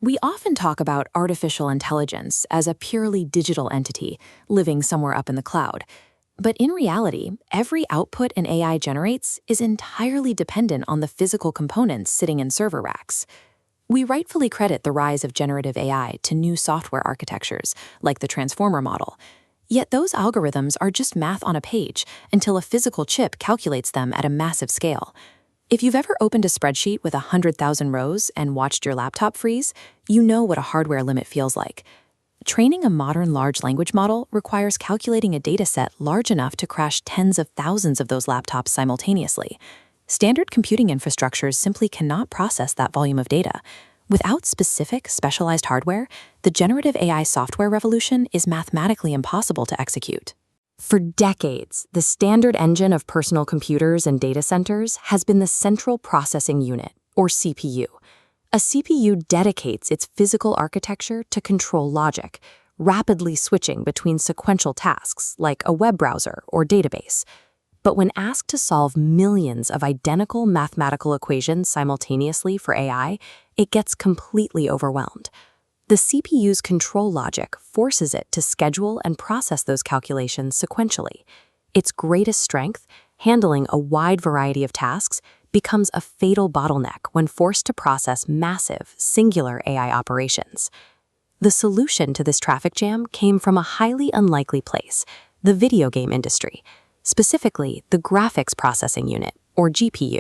We often talk about artificial intelligence as a purely digital entity living somewhere up in the cloud. But in reality, every output an AI generates is entirely dependent on the physical components sitting in server racks. We rightfully credit the rise of generative AI to new software architectures, like the transformer model. Yet those algorithms are just math on a page until a physical chip calculates them at a massive scale. If you've ever opened a spreadsheet with 100,000 rows and watched your laptop freeze, you know what a hardware limit feels like. Training a modern large language model requires calculating a dataset large enough to crash tens of thousands of those laptops simultaneously. Standard computing infrastructures simply cannot process that volume of data. Without specific, specialized hardware, the generative AI software revolution is mathematically impossible to execute. For decades, the standard engine of personal computers and data centers has been the central processing unit, or CPU. A CPU dedicates its physical architecture to control logic, rapidly switching between sequential tasks like a web browser or database. But when asked to solve millions of identical mathematical equations simultaneously for AI, it gets completely overwhelmed. The CPU's control logic forces it to schedule and process those calculations sequentially. Its greatest strength, handling a wide variety of tasks, becomes a fatal bottleneck when forced to process massive, singular AI operations. The solution to this traffic jam came from a highly unlikely place, the video game industry, specifically the graphics processing unit, or GPU.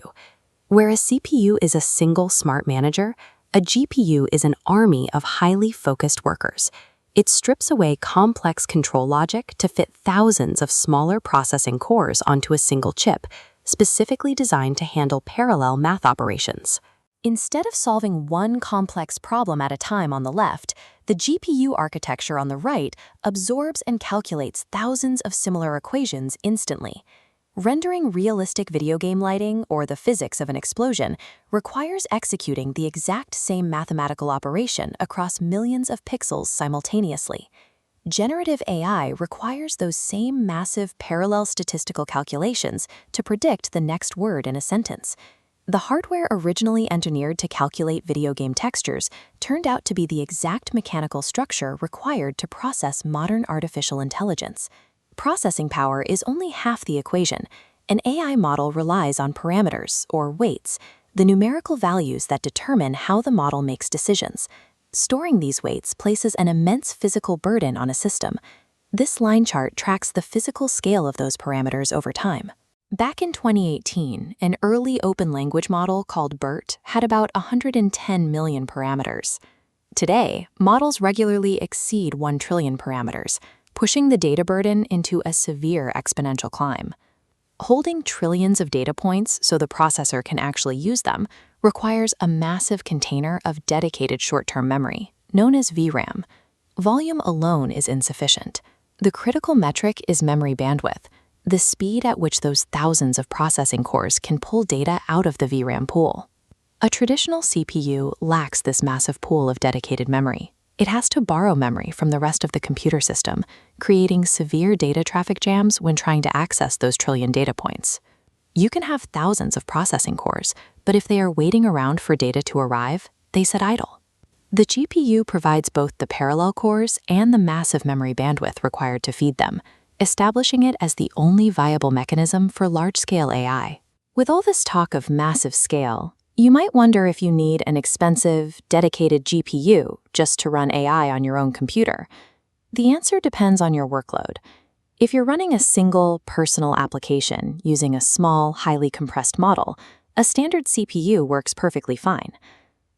Where a CPU is a single smart manager, a GPU is an army of highly focused workers. It strips away complex control logic to fit thousands of smaller processing cores onto a single chip, specifically designed to handle parallel math operations. Instead of solving one complex problem at a time on the left, the GPU architecture on the right absorbs and calculates thousands of similar equations instantly. Rendering realistic video game lighting or the physics of an explosion requires executing the exact same mathematical operation across millions of pixels simultaneously. Generative AI requires those same massive parallel statistical calculations to predict the next word in a sentence. The hardware originally engineered to calculate video game textures turned out to be the exact mechanical structure required to process modern artificial intelligence. Processing power is only half the equation. An AI model relies on parameters, or weights, the numerical values that determine how the model makes decisions. Storing these weights places an immense physical burden on a system. This line chart tracks the physical scale of those parameters over time. Back in 2018, an early open language model called BERT had about 110 million parameters. Today, models regularly exceed 1 trillion parameters, pushing the data burden into a severe exponential climb. Holding trillions of data points so the processor can actually use them requires a massive container of dedicated short-term memory, known as VRAM. Volume alone is insufficient. The critical metric is memory bandwidth, the speed at which those thousands of processing cores can pull data out of the VRAM pool. A traditional CPU lacks this massive pool of dedicated memory. It has to borrow memory from the rest of the computer system, creating severe data traffic jams when trying to access those trillion data points. You can have thousands of processing cores, but if they are waiting around for data to arrive, they sit idle. The GPU provides both the parallel cores and the massive memory bandwidth required to feed them, establishing it as the only viable mechanism for large-scale AI. With all this talk of massive scale, you might wonder if you need an expensive, dedicated GPU just to run AI on your own computer. The answer depends on your workload. If you're running a single, personal application using a small, highly compressed model, a standard CPU works perfectly fine.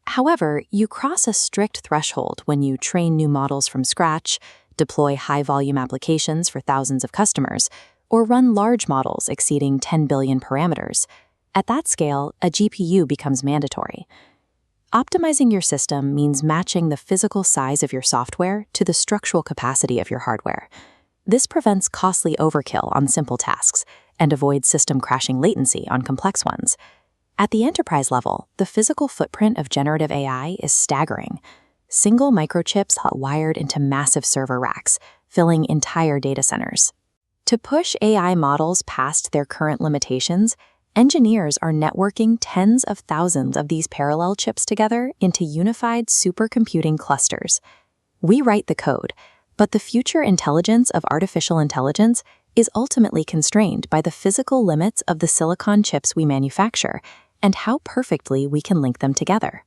However, you cross a strict threshold when you train new models from scratch, deploy high-volume applications for thousands of customers, or run large models exceeding 10 billion parameters. At that scale, a GPU becomes mandatory. Optimizing your system means matching the physical size of your software to the structural capacity of your hardware. This prevents costly overkill on simple tasks and avoids system crashing latency on complex ones. At the enterprise level, the physical footprint of generative AI is staggering. Single microchips wired into massive server racks, filling entire data centers. To push AI models past their current limitations, Engineers are networking tens of thousands of these parallel chips together into unified supercomputing clusters. We write the code, but the future intelligence of artificial intelligence is ultimately constrained by the physical limits of the silicon chips we manufacture and how perfectly we can link them together.